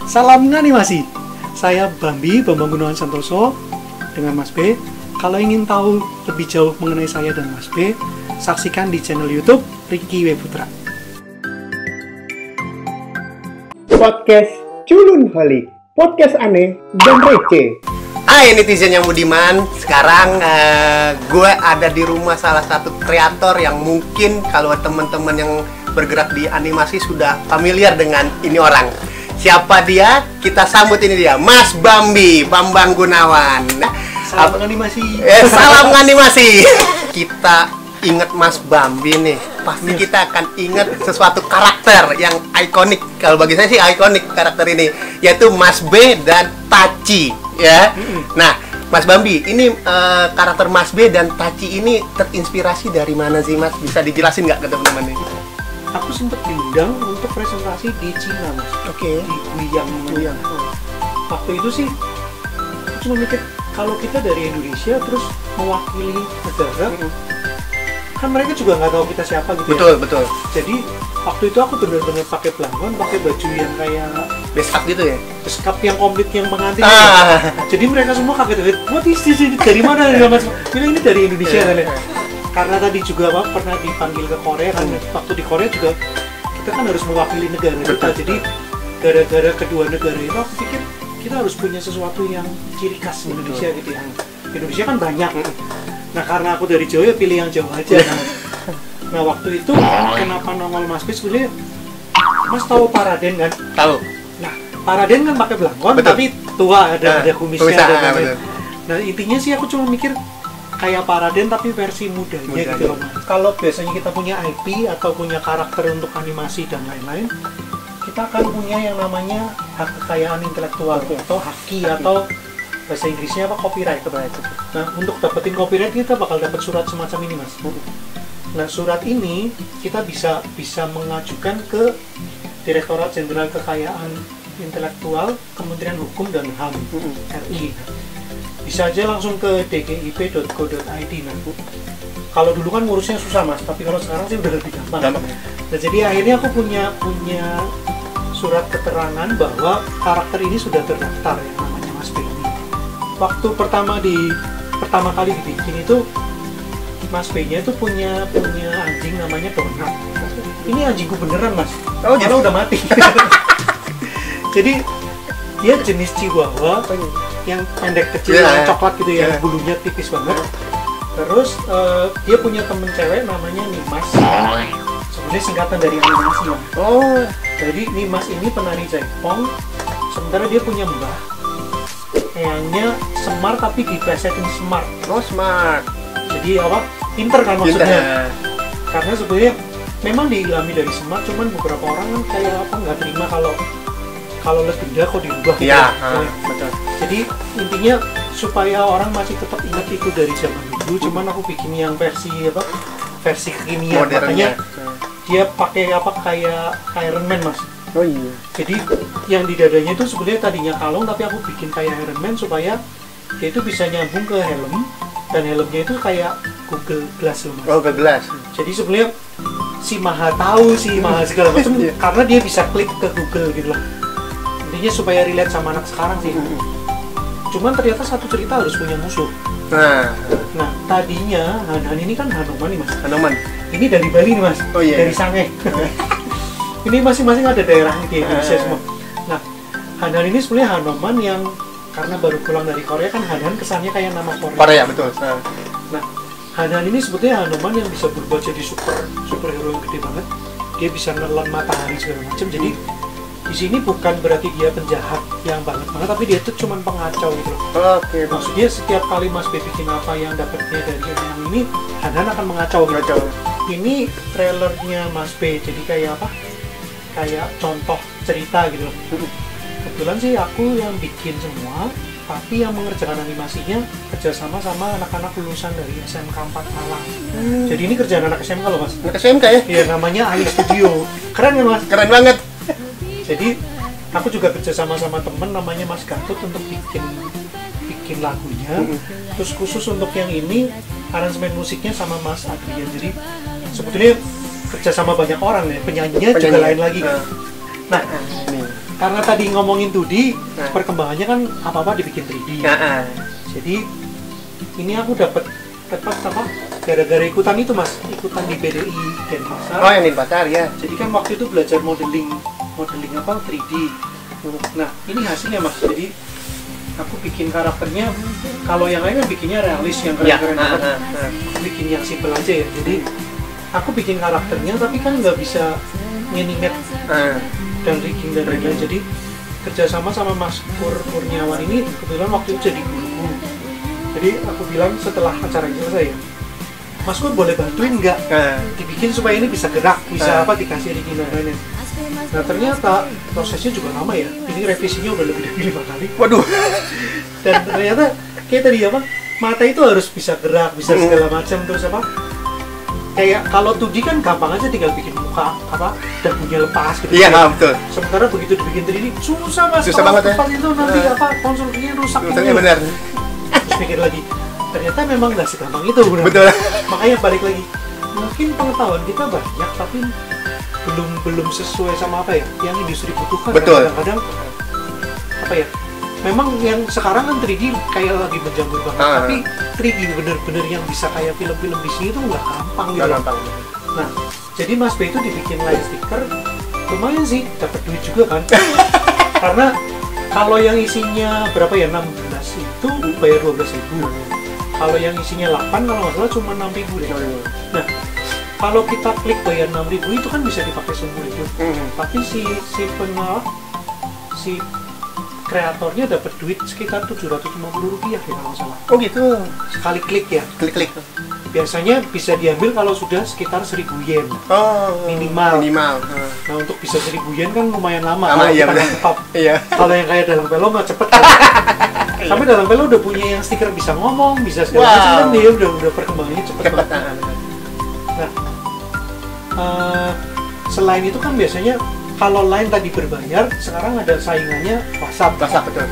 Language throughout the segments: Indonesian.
Salam animasi. Saya Bambi, Bambang Gunawan Santoso dengan Mas B. Kalau ingin tahu lebih jauh mengenai saya dan Mas B, saksikan di channel YouTube Ricky W. Putra. Podcast Culun Holik, podcast aneh dan receh. Hai netizen yang budiman, sekarang gue ada di rumah salah satu kreator yang mungkin kalau teman-teman yang bergerak di animasi sudah familiar dengan ini orang. Siapa dia? Kita sambut ini dia, Mas Bambi, Bambang Gunawan. Salam animasi. Salam animasi. Kita ingat Mas Bambi nih, pasti kita akan ingat sesuatu karakter yang ikonik. Kalau bagi saya sih ikonik karakter ini, yaitu Mas B dan Taci, ya. Nah, Mas Bambi, ini karakter Mas B dan Taci ini terinspirasi dari mana sih, Mas? Bisa dijelasin nggak ke teman-teman nih? Aku sempat diundang untuk presentasi di Cina, Mas. Oke. Di Guiyang. Waktu itu sih, aku cuma mikir kalau kita dari Indonesia terus mewakili negara, kan mereka juga nggak tahu kita siapa gitu. Betul, ya. betul. Jadi waktu itu aku benar-benar pakai pelanggan, pakai baju yang kayak Beskap gitu ya? beskap yang komplit yang pengantin. Jadi mereka semua kaget, what is this? Dari mana? Ini dari Indonesia kan ya. Karena tadi juga pernah dipanggil ke Korea kan, waktu di Korea juga kita kan harus mewakili negara kita. Jadi gara-gara kedua negara itu aku pikir kita harus punya sesuatu yang ciri khas Indonesia gitu ya. Indonesia kan banyak. Nah karena aku dari Jawa ya pilih yang Jawa aja. Nah waktu itu kenapa nongol Mas B sebenarnya, Mas tahu Paraden kan? Tahu. Nah Paraden kan pakai belangkon tapi tua, ada kumisnya. Nah intinya sih aku cuma mikir kayak Paraden tapi versi mudanya gitu loh. Kalau biasanya kita punya IP atau punya karakter untuk animasi dan lain-lain, kita akan punya yang namanya hak kekayaan intelektual atau haki atau bahasa Inggrisnya apa, copyright. Nah untuk dapetin copyright kita bakal dapat surat semacam ini, Mas. Nah surat ini kita bisa mengajukan ke Direktorat Jenderal Kekayaan Intelektual Kementerian Hukum dan HAM RI. Bisa aja langsung ke dgip.go.id. Nah, kalau dulu kan ngurusnya susah, Mas, tapi kalau sekarang sih udah lebih gampang. Nah, jadi akhirnya aku punya surat keterangan bahwa karakter ini sudah terdaftar yang namanya Mas B. Waktu pertama kali dibikin itu Mas B-nya itu punya anjing namanya Donat. Ini anjingku beneran, Mas. Karena udah mati. Jadi dia jenis Chihuahua yang pendek kecil, yang coklat gitu ya, bulunya tipis banget. Terus dia punya temen cewek namanya Nimas. Sebenarnya singkatan dari animasi ya. Jadi Nimas ini penari jaipong. Sementara dia punya mbah, kayaknya Semar tapi diplesetin Smart. Smart. Jadi apa? Pinter kan maksudnya. Karena sebenarnya memang diilhami dari Smart, cuman beberapa orang kan kayak apa nggak terima kalau legenda kok dirubah gitu. Betul. Jadi intinya supaya orang masih tetap ingat itu dari zaman dulu, cuman aku bikin yang versi kekinian. Makanya dia pakai apa kayak Iron Man, Mas. Jadi yang di dadanya itu sebenarnya tadinya kalung tapi aku bikin kayak Iron Man supaya dia itu bisa nyambung ke helm, dan helmnya itu kayak Google Glass loh, Mas. Google Glass. Jadi sebenarnya si maha tahu, si maha segala macam karena dia bisa klik ke Google gitu loh. Intinya supaya relate sama anak sekarang sih. Cuman ternyata satu cerita harus punya musuh. Nah tadinya Han ini kan Hanuman nih, Mas. Hanuman. Ini dari Bali nih, Mas. Dari Sange. Ini masing-masing ada daerahnya di Indonesia semua. Nah Han ini sebenarnya Hanuman yang karena baru pulang dari Korea kan, Han kesannya kayak nama Korea. Betul. Nah Han ini sebetulnya Hanuman yang bisa berubah jadi superhero yang gede banget. Dia bisa nelan matahari segala macam. Jadi di sini bukan berarti dia penjahat yang banget, tapi dia tuh cuman pengacau gitu loh. Maksudnya setiap kali Mas B bikin apa yang dapatnya dari yang ini, Han akan mengacau gitu. Ini trailernya Mas B, jadi kayak apa? Kayak contoh cerita gitu loh. Kebetulan sih aku yang bikin semua, tapi yang mengerjakan animasinya kerjasama sama anak-anak lulusan dari SMK 4 Malang. Jadi ini kerjaan anak SMK loh, Mas. Anak SMK ya? Iya, namanya AI Studio. Keren kan, Mas? Keren banget. Jadi aku juga kerja sama temen namanya Mas Gatot untuk bikin lagunya. Terus khusus untuk yang ini aransemen musiknya sama Mas Adrian. Jadi sebetulnya kerja sama banyak orang ya, penyanyinya juga lain lagi. Nah, karena tadi ngomongin 2D, perkembangannya kan apa-apa dibikin 3D. Jadi ini aku dapat apa? Gara-gara ikutan itu Mas, ikutan di BDI Denpasar. Oh, yang di Denpasar ya. Jadi kan waktu itu belajar modeling apa 3D. Nah, ini hasilnya Mas. Jadi aku bikin karakternya, kalau yang lain kan bikinnya realis yang keren-keren banget. Aku bikin yang simple aja ya. Jadi aku bikin karakternya tapi kan nggak bisa animate dan rigging dan lain-lain. Jadi kerjasama sama Mas Kurniawan ini kebetulan waktu itu jadi guru. Jadi aku bilang setelah acara ini selesai, Mas Kur boleh bantuin nggak dibikin supaya ini bisa gerak, bisa apa dikasih rigging dan lain-lain. Nah ternyata prosesnya juga lama ya. Ini revisinya udah lebih dari 5 kali. Waduh. Dan ternyata kayak tadi apa? Mata itu harus bisa gerak, bisa segala macam, terus apa? Kayak kalau 2D kan gampang aja tinggal bikin muka apa dagunya lepas gitu. Iya, betul. Sementara begitu dibikin 3D susah Mas. Susah banget ya. Itu nanti apa konstruksinya rusak. Rusaknya benar. Terus pikir lagi, ternyata memang nggak segampang itu. Betul. Makanya balik lagi. Mungkin pengetahuan kita banyak tapi belum sesuai sama apa ya yang industri butuhkan. Betul. Kadang-kadang apa ya, memang yang sekarang kan 3D kayak lagi menjamur banget, tapi 3D bener-bener yang bisa kayak film-film di sini tuh nggak gampang gitu. Gampang. Nah, jadi Mas B itu dibikin line sticker, lumayan sih, dapat duit juga kan. Karena kalau yang isinya berapa ya, 16 itu bayar 12.000. Kalau yang isinya 8 kalau nggak salah cuma 6.000 deh. Nah, kalau kita klik bayar 6.000 itu kan bisa dipakai seumur hidup. Tapi si kreatornya dapat duit sekitar 750 rupiah ya kalau nggak salah. Oh gitu. Sekali klik ya. Klik. Biasanya bisa diambil kalau sudah sekitar 1.000 yen. Oh. Minimal. Nah untuk bisa 1.000 yen kan lumayan lama. Kalau Iya, kita benar. ngetop. Iya. Kalau yang kayak Dalang Pelo mah cepet kan. Sampai Dalang Pelo udah punya yang stiker bisa ngomong, bisa segala macam kan dia udah perkembangannya cepet banget. Nah, selain itu kan biasanya kalau Line tadi berbayar, sekarang ada saingannya WhatsApp. Betul.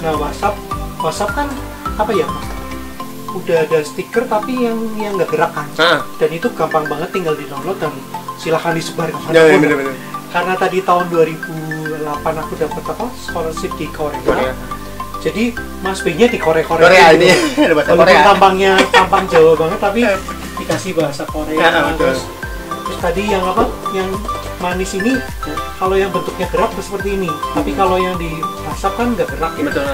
Nah WhatsApp kan apa ya Mas? Udah ada stiker tapi yang nggak gerak kan. Dan itu gampang banget tinggal di download dan silahkan disebar ke mana pun. Bener. Karena tadi tahun 2008 aku dapat apa scholarship di Korea. Jadi Mas B-nya di Korea ini. Walaupun tampang Jawa banget tapi dikasih bahasa Korea. Terus tadi yang apa? Yang manis ini kalau yang bentuknya gerak seperti ini. Tapi kalau yang di WhatsApp kan nggak gerak ya. Betul.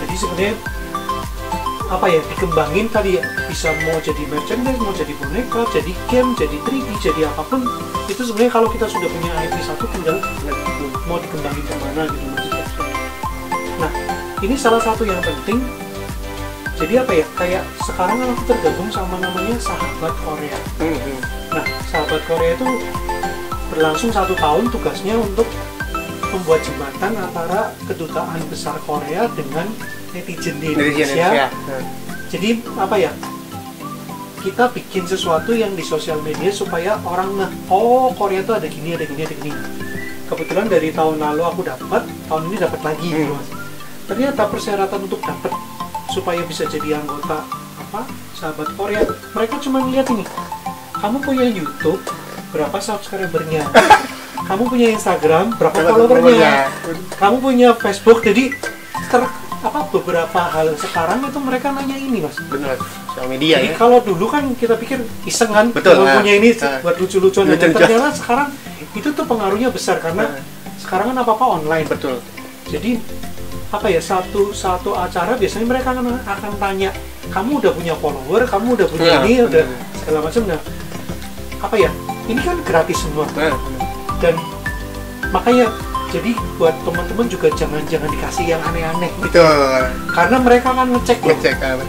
Jadi sebenarnya apa ya, dikembangin tadi ya, bisa mau jadi merchandise, mau jadi boneka, jadi game, jadi 3D, jadi apapun itu sebenarnya kalau kita sudah punya IP satu tinggal mau dikembangin kemana gitu maksudnya. Nah ini salah satu yang penting. Jadi apa ya, kayak sekarang aku tergabung sama namanya Sahabat Korea. Nah Sahabat Korea itu berlangsung 1 tahun, tugasnya untuk membuat jembatan antara kedutaan besar Korea dengan netizen di Indonesia. Jadi apa ya, kita bikin sesuatu yang di sosial media supaya orang oh Korea tuh ada gini. Kebetulan dari tahun lalu aku dapat, tahun ini dapat lagi gitu Mas. Ternyata persyaratan untuk dapat supaya bisa jadi anggota apa Sahabat Korea, mereka cuma lihat ini, kamu punya YouTube berapa subscribernya, kamu punya Instagram berapa followernya, kamu punya Facebook. Jadi beberapa hal sekarang itu mereka nanya ini Mas. Benar, sosial media. Jadi kalau dulu kan kita pikir iseng kan, punya ini buat lucu-lucuan, dan ternyata sekarang itu tuh pengaruhnya besar karena sekarang kan apa-apa online. Betul. Jadi apa ya, satu acara biasanya mereka akan tanya, kamu udah punya follower, kamu udah punya ini, udah segala macam. Nah apa ya, ini kan gratis semua. Dan makanya jadi buat teman-teman juga jangan dikasih yang aneh-aneh gitu. Karena mereka kan ngecek loh.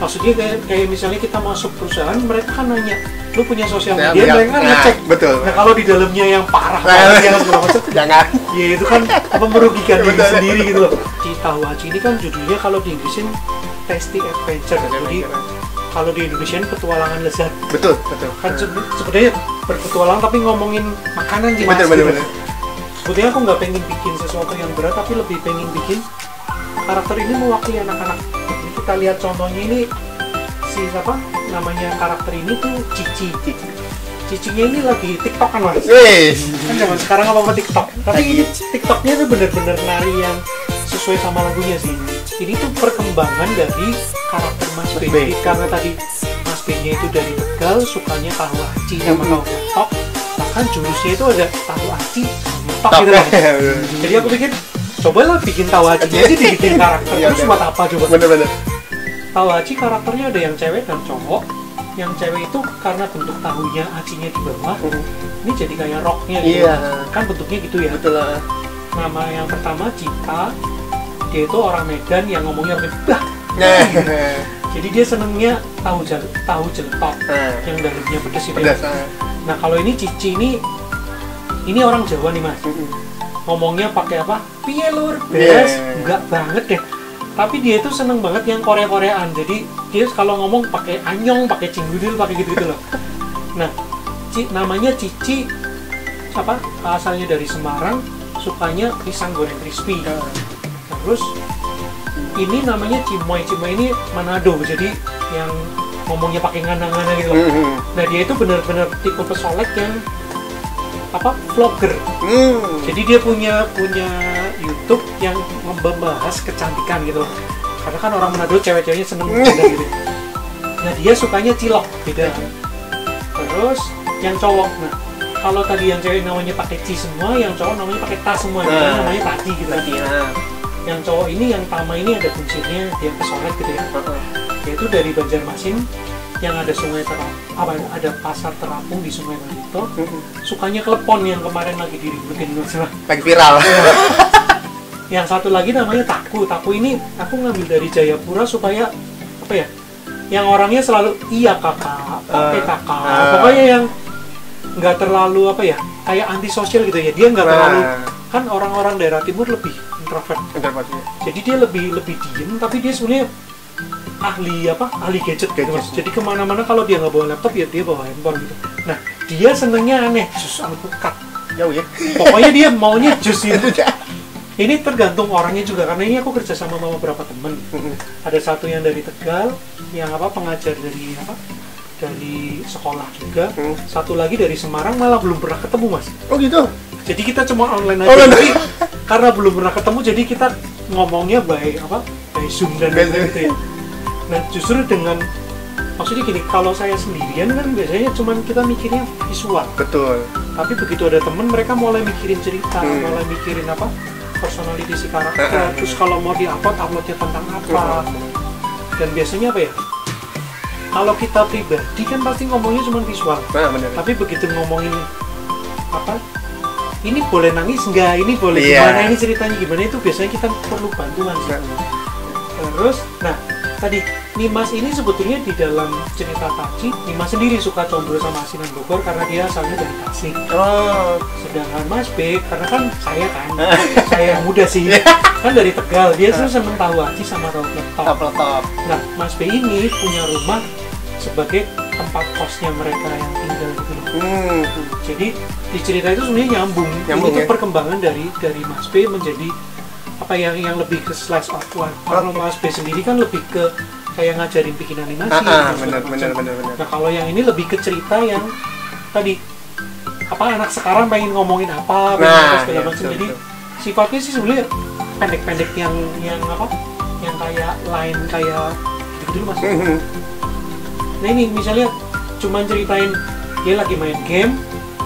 Maksudnya kayak misalnya kita masuk perusahaan, mereka kan nanya, lu punya sosial media, mereka kan ngecek. Betul. Nah kalau di dalamnya yang parah yang segala macam, jangan. Ya itu kan merugikan diri sendiri gitu loh. Di Tahuachi ini kan judulnya kalau di Inggrisin Tasty Adventure. Jadi kalau di Indonesia petualangan lezat. Betul. Kan sebenarnya berpetualang tapi ngomongin makanan sih Mas. Betul. Sebetulnya aku nggak pengen bikin sesuatu yang berat, tapi lebih pengen bikin karakter ini mewakili anak-anak. Jadi kita lihat contohnya ini, si siapa namanya karakter ini tuh Cici. Cicinya ini lagi TikTok kan mas? Wih. Kan zaman sekarang apa TikTok. Tapi ini TikToknya itu bener-bener nari yang sesuai sama lagunya sih. Ini tuh perkembangan dari karakter Mas B. Jadi karena tadi Mas B-nya itu dari Tegal, sukanya tahu aci sama tahu ngetok. Bahkan jurusnya itu ada tahu aci, ngetok gitu loh. Jadi aku pikir, cobalah bikin tahu aci aja dibikin karakter. Terus buat apa coba? Bener-bener. Tahu aci karakternya ada yang cewek dan cowok. Yang cewek itu karena bentuk tahunya acinya di bawah, ini jadi kayak roknya gitu. Kan bentuknya gitu ya. Betul lah. Nama yang pertama Cita, dia itu orang Medan yang ngomongnya lebih bah. Jadi dia senengnya tahu jeletok yang dalamnya pedas itu. Nah kalau ini Cici ini orang Jawa nih mas. Ngomongnya pakai apa? Piye lur, beres? Enggak banget deh. Tapi dia itu seneng banget yang Korea-Koreaan. Jadi dia kalau ngomong pakai anyong, pakai cinggudil, pakai gitu-gitu loh. Nah, namanya Cici apa? Asalnya dari Semarang, sukanya pisang goreng crispy. Terus ini namanya Cimoy. Cimoy ini Manado. Jadi yang ngomongnya pakai ngana-ngana gitu loh. Nah, dia itu benar-benar tipe pesolek yang vlogger. Jadi dia punya YouTube yang membahas kecantikan gitu. Karena kan orang Manado cewek-ceweknya seneng gitu. Nah dia sukanya cilok, beda. Terus yang cowok, nah kalau tadi yang cewek namanya pakai ci semua, yang cowok namanya pakai ta semua, namanya tadi gitu. Yang cowok ini, yang Tama ini ada kuncinya, dia pesolek gitu ya. Yaitu dari Banjarmasin yang ada sungai ada pasar terapung di Sungai Barito. Sukanya klepon yang kemarin lagi diributin lagi viral. Yang satu lagi namanya Taku. Taku ini aku ngambil dari Jayapura supaya apa ya? Yang orangnya selalu iya kakak, pakai kakak. Pokoknya yang nggak terlalu apa ya? Kayak antisosial gitu ya. Dia nggak terlalu, kan orang-orang daerah timur lebih introvert. Jadi dia lebih diem, tapi dia sebenarnya ahli gadget gitu mas. Jadi kemana-mana kalau dia nggak bawa laptop ya dia bawa handphone gitu. Nah dia senengnya aneh, jus alpukat jauh ya. Pokoknya dia maunya jus itu. Ini tergantung orangnya juga, karena ini aku kerja sama beberapa temen. Ada satu yang dari Tegal, yang pengajar dari sekolah juga. Satu lagi dari Semarang, malah belum pernah ketemu mas. Oh gitu. Jadi kita cuma online aja. Tapi karena belum pernah ketemu, jadi kita ngomongnya by Zoom dan gitu ya. Nah justru dengan maksudnya gini, kalau saya sendirian kan biasanya cuman kita mikirnya visual. Betul. Tapi begitu ada temen, mereka mulai mikirin cerita, mulai mikirin personality si karakter. Terus kalau mau uploadnya tentang apa. Dan biasanya apa ya? Kalau kita pribadi kan pasti ngomongnya cuma visual. Bener. Tapi begitu ngomongin ini boleh nangis nggak? Ini boleh gimana? Ini ceritanya gimana? Itu biasanya kita perlu bantuan sih. Terus, nah tadi Nimas ini sebetulnya di dalam cerita Taci, Nimas sendiri suka combro sama asinan Bogor karena dia asalnya dari Tasik. Sedangkan Mas B, karena kan saya yang muda sih, kan dari Tegal, dia seneng tahu aci sama tahu pletop. Nah Mas B ini punya rumah sebagai tempat kosnya mereka yang tinggal gitu loh. Jadi di cerita itu sebenarnya nyambung itu ya? Perkembangan dari Mas B menjadi yang lebih ke slice of life. Kalau Mas B sendiri kan lebih ke kayak ngajarin bikin animasi. Benar. Nah kalau yang ini lebih ke cerita yang tadi anak sekarang pengen ngomongin apa, segala macam. Jadi sifatnya sih sebenarnya pendek-pendek yang kayak lain kayak gitu mas. Nah ini misalnya cuman ceritain dia lagi main game,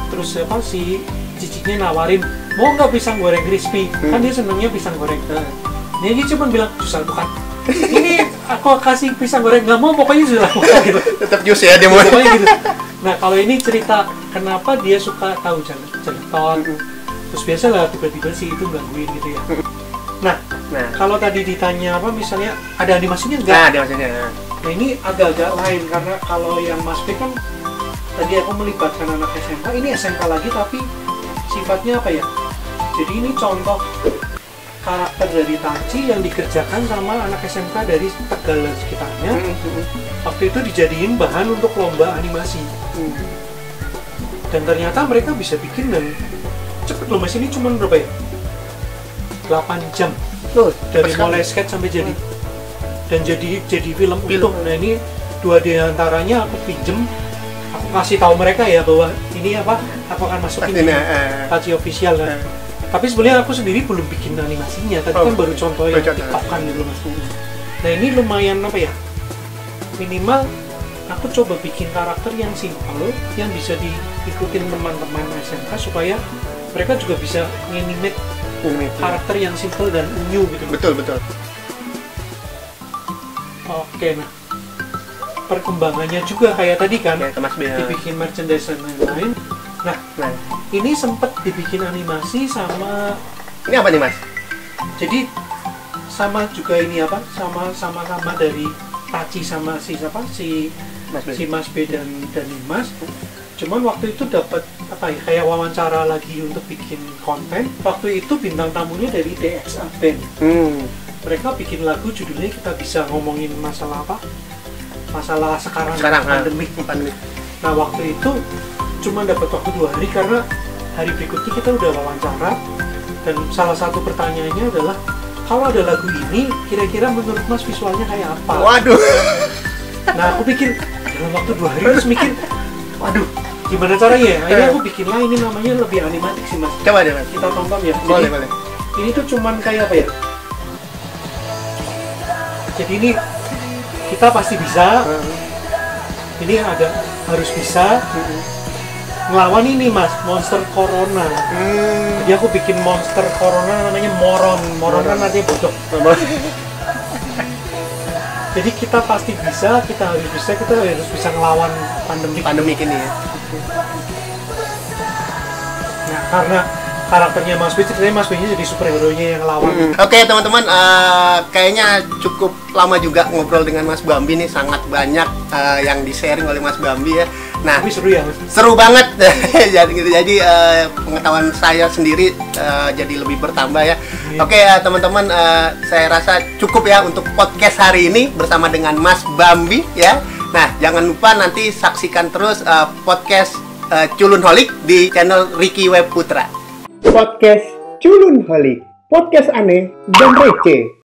terus si cicinya nawarin mau nggak pisang goreng crispy, kan dia senengnya pisang goreng. Nah dia cuma bilang jus alpukat. Ini aku kasih pisang goreng, nggak mau pokoknya jus alpukat gitu. Tetap jus ya dia mau. Pokoknya gitu. Nah kalau ini cerita kenapa dia suka tahu jeleton. Terus biasa lah tiba-tiba sih itu gangguin gitu ya. Nah kalau tadi ditanya misalnya ada animasinya nggak? Nah animasinya. Nah ini agak-agak lain karena kalau yang Mas B kan tadi aku melibatkan anak SMK, ini SMK lagi tapi sifatnya jadi ini contoh karakter dari Taci yang dikerjakan sama anak SMK dari Tegal dan sekitarnya. Waktu itu dijadiin bahan untuk lomba animasi. Dan ternyata mereka bisa bikin dan cepet loh mas, ini cuma berapa ya? 8 jam dari mulai sketch sampai jadi. Dan jadi film utuh. Nah ini 2 diantaranya aku ngasih tahu mereka ya bahwa ini apa, aku akan masukin Tachi official kan. Tapi sebenarnya aku sendiri belum bikin animasinya, tadi kan baru contoh yang TikTok kan gitu mas. Nah ini lumayan apa ya, minimal aku coba bikin karakter yang simple, yang bisa diikutin teman-teman SMK supaya mereka juga bisa nge-animate karakter yang simple dan new gitu. Betul. Oke, nah perkembangannya juga kayak tadi kan, dibikin merchandise dan lain-lain. Nah, ini sempat dibikin animasi sama. Ini apa nih mas? Jadi sama juga ini apa? Sama dari Tachi sama si Mas B dan Mas. Cuman waktu itu dapat apa ya? Kayak wawancara lagi untuk bikin konten. Waktu itu bintang tamunya dari DXA Band. Mereka bikin lagu judulnya Kita Bisa Ngomongin Masalah apa? Masalah sekarang pandemik. Nah waktu itu cuma dapat waktu 2 hari karena hari berikutnya kita udah wawancara dan salah satu pertanyaannya adalah kalau ada lagu ini kira-kira menurut Mas visualnya kayak apa? Waduh. Nah aku pikir dalam waktu 2 hari terus mikir, waduh gimana caranya? Akhirnya aku bikin lah, ini namanya lebih animatik sih mas. Coba deh mas. Kita tonton ya. Boleh. Ini tuh cuman kayak apa ya? Jadi ini kita pasti bisa. Ini harus bisa. Ngelawan ini mas, monster corona. Jadi aku bikin monster corona namanya Moron kan artinya bodoh. Jadi kita pasti bisa, kita harus bisa ngelawan pandemi ini ya. Nah karena karakternya Mas B, ceritanya Mas B nya jadi superhero-nya yang ngelawan. Oke teman-teman, kayaknya cukup lama juga ngobrol dengan Mas Bambi nih, sangat banyak yang di-sharing oleh Mas Bambi ya. Nah, tapi seru ya mas? Seru banget. jadi pengetahuan saya sendiri jadi lebih bertambah ya. Oke teman-teman, saya rasa cukup ya untuk podcast hari ini bersama dengan Mas Bambi ya. Nah jangan lupa nanti saksikan terus podcast Culunholic di channel Ricky Web Putra. Podcast Culunholic, podcast aneh dan receh.